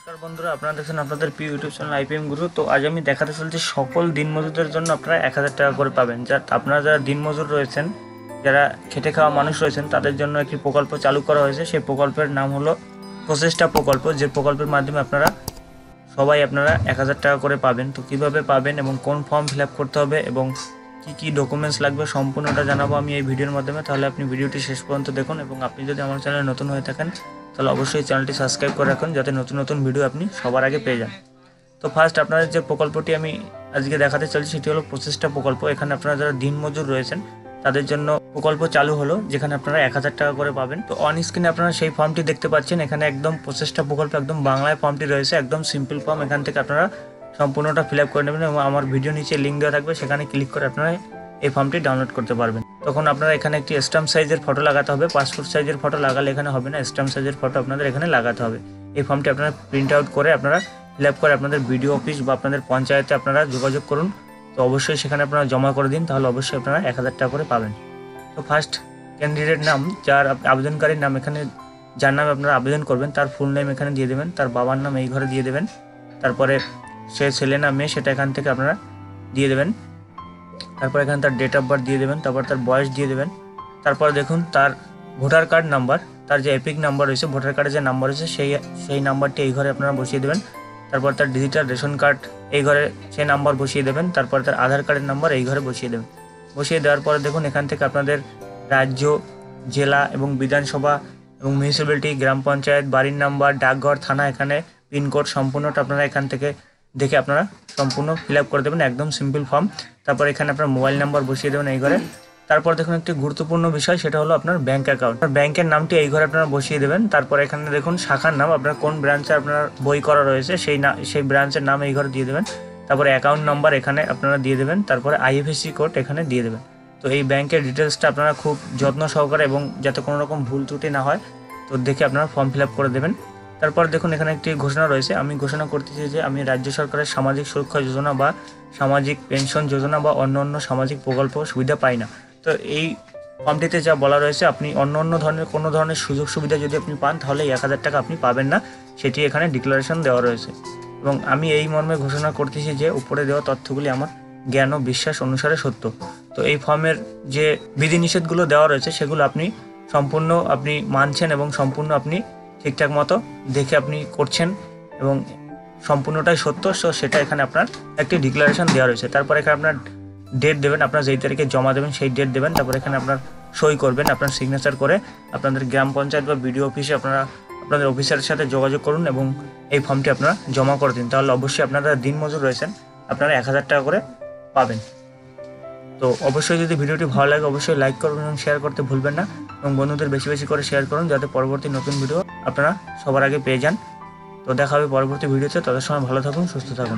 নমস্কার বন্ধুরা, আপনারা দেখছেন আপনাদের প্রিয় ইউটিউব চ্যানেল আইপিএম গুরু। তো আজ আমি দেখাতে চলছি সকল দিনমজুরদের জন্য আপনারা 1000 টাকা করে পাবেন। আপনারা যারা দিনমজুর রয়েছেন, যারা খেটে খাওয়া মানুষ রয়েছেন, তাদের জন্য একটি প্রকল্প চালু করা হয়েছে। সেই প্রকল্পের নাম হলো প্রচেষ্টা প্রকল্প, যে প্রকল্পের মাধ্যমে আপনারা 1000 টাকা করে পাবেন। তো কীভাবে পাবেন এবং কোন ফর্ম ফিল আপ করতে হবে এবং কী ডকুমেন্টস লাগবে সম্পূর্ণটা জানাবো আমি এই ভিডিওর মাধ্যমে। তাহলে আপনি ভিডিওটি শেষ পর্যন্ত দেখুন এবং আপনি যদি আমার চ্যানেলে নতুন হয়ে থাকেন তাহলে অবশ্যই চ্যানেলটি সাবস্ক্রাইব করে রাখুন, যাতে নতুন নতুন ভিডিও আপনি সবার আগে পেয়ে যান। তো ফার্স্ট আপনাদের যে প্রকল্পটি আমি আজকে দেখাতে চলছি সেটি হলো প্রচেষ্টা প্রকল্প। এখানে আপনারা যারা দিনমজুর রয়েছেন তাদের জন্য প্রকল্প চালু হলো, যেখানে আপনারা 1000 টাকা করে পাবেন। তো অন স্ক্রিনে আপনারা সেই ফর্মটি দেখতে পাচ্ছেন। এখানে একদম প্রচেষ্টা প্রকল্প একদম বাংলায় ফর্মটি রয়েছে, একদম সিম্পল ফর্ম। এখান থেকে আপনারা সম্পূর্ণটা ফিল আপ করে নেবেন এবং আমার ভিডিও নিচে লিঙ্ক দেওয়া থাকবে, সেখানে ক্লিক করে আপনারা এই ফর্মটি ডাউনলোড করতে পারবেন। তখন আপনারা এখানে একটি স্ট্যাম্প সাইজের ফটো লাগাতে হবে। পাসপোর্ট সাইজের ফটো লাগালে এখানে হবে না, স্ট্যাম্প সাইজের ফটো আপনাদের এখানে লাগাতে হবে। এই ফর্মটি আপনারা প্রিন্ট আউট করে আপনারা ফিল আপ করে আপনাদের বিডিও অফিস বা আপনাদের পঞ্চায়েতে আপনারা যোগাযোগ করুন। তো অবশ্যই সেখানে আপনারা জমা করে দিন, তাহলে অবশ্যই আপনারা 1000 টাকা করে পাবেন। তো ফার্স্ট ক্যান্ডিডেট নাম, যার আবেদনকারীর নাম, এখানে যার নামে আপনারা আবেদন করবেন তার ফুল নেম এখানে দিয়ে দেবেন, তার বাবার নাম এই ঘরে দিয়ে দেবেন, তারপরে সে ছেলে না মেয়ে সেটা এখান থেকে আপনারা দিয়ে দেবেন, তারপর এখানে তার ডেট অফ বার্থ দিয়ে দেবেন, তারপর তার বয়স দিয়ে দেবেন, তারপর দেখুন তার ভোটার কার্ড নাম্বার, তার যে এপিক নাম্বার রয়েছে, ভোটার কার্ডে যে নাম্বার রয়েছে সেই নাম্বারটি এই ঘরে আপনারা বসিয়ে দেবেন। তারপর তার ডিজিটাল রেশন কার্ড এই ঘরে সেই নাম্বার বসিয়ে দেবেন, তারপর তার আধার কার্ডের নাম্বার এই ঘরে বসিয়ে দেবেন। বসিয়ে দেওয়ার পরে দেখুন এখান থেকে আপনাদের রাজ্য, জেলা এবং বিধানসভা এবং মিউনিসিপ্যালিটি, গ্রাম পঞ্চায়েত, বাড়ির নাম্বার, ডাকঘর, থানা, এখানে পিনকোড সম্পূর্ণটা আপনারা এখান থেকে দেখে আপনারা সম্পূর্ণ ফিল আপ করে দেবেন, একদম সিম্পল ফর্ম। তারপর এখানে আপনার মোবাইল নাম্বার বসিয়ে দেবেন এই ঘরে। তারপর দেখুন একটি গুরুত্বপূর্ণ বিষয়, সেটা হলো আপনার ব্যাঙ্ক অ্যাকাউন্ট। ব্যাংকের নামটি এই ঘরে আপনারা বসিয়ে দেবেন। তারপর এখানে দেখুন শাখার নাম, আপনার কোন ব্রাঞ্চে আপনার বই করা রয়েছে সেই ব্রাঞ্চের নাম এই ঘরে দিয়ে দেবেন। তারপরে অ্যাকাউন্ট নাম্বার এখানে আপনারা দিয়ে দেবেন, তারপরে আইএফএসসি কোড এখানে দিয়ে দেবেন। তো এই ব্যাংকের ডিটেলসটা আপনারা খুব যত্ন সহকারে এবং যাতে কোনো রকম ভুল ত্রুটি না হয় তো দেখে আপনারা ফর্ম ফিল আপ করে দেবেন। তারপর দেখুন এখানে একটি ঘোষণা রয়েছে, আমি ঘোষণা করতেছি যে আমি রাজ্য সরকারের সামাজিক সুরক্ষা যোজনা বা সামাজিক পেনশন যোজনা বা অন্য সামাজিক প্রকল্প সুবিধা পাই না। তো এই ফর্মটিতে যা বলা রয়েছে, আপনি অন্য ধরনের কোনো ধরনের সুযোগ সুবিধা যদি আপনি পান তাহলে 1000 টাকা আপনি পাবেন না, সেটি এখানে ডিক্লারেশন দেওয়া রয়েছে। এবং আমি এই মর্মে ঘোষণা করতেছি যে উপরে দেওয়া তথ্যগুলি আমার জ্ঞান ও বিশ্বাস অনুসারে সত্য। তো এই ফর্মের যে বিধিনিষেধগুলো দেওয়া রয়েছে সেগুলো আপনি সম্পূর্ণ মানছেন এবং সম্পূর্ণ আপনি ঠিকঠাক মতো দেখে আপনি করছেন এবং সম্পূর্ণটাই সত্য। সো সেটা এখানে আপনার একটি ডিক্লারেশন দেওয়া রয়েছে। তারপর এখানে আপনার ডেট দেবেন, আপনার যেই তারিখে জমা দেবেন সেই ডেট দেবেন। তারপর এখানে আপনার সই করবেন, আপনার সিগনেচার করে আপনাদের গ্রাম পঞ্চায়েত বা বিডিও অফিসে আপনারা আপনাদের অফিসারের সাথে যোগাযোগ করুন এবং এই ফর্মটি আপনারা জমা করে দিন। তাহলে অবশ্যই আপনারা দিনমজুর রয়েছেন, আপনারা 1000 টাকা করে পাবেন। তো অবশ্যই যদি ভিডিওটি ভালো লাগে অবশ্যই লাইক করবেন এবং শেয়ার করতে ভুলবেন না এবং বন্ধুদের বেশি বেশি করে শেয়ার করুন, যাতে পরবর্তী নতুন ভিডিও আপনারা সবার আগে পেয়ে যান। তো দেখা হবে পরবর্তী ভিডিওতে, ততক্ষণ সময় ভালো থাকুন, সুস্থ থাকুন।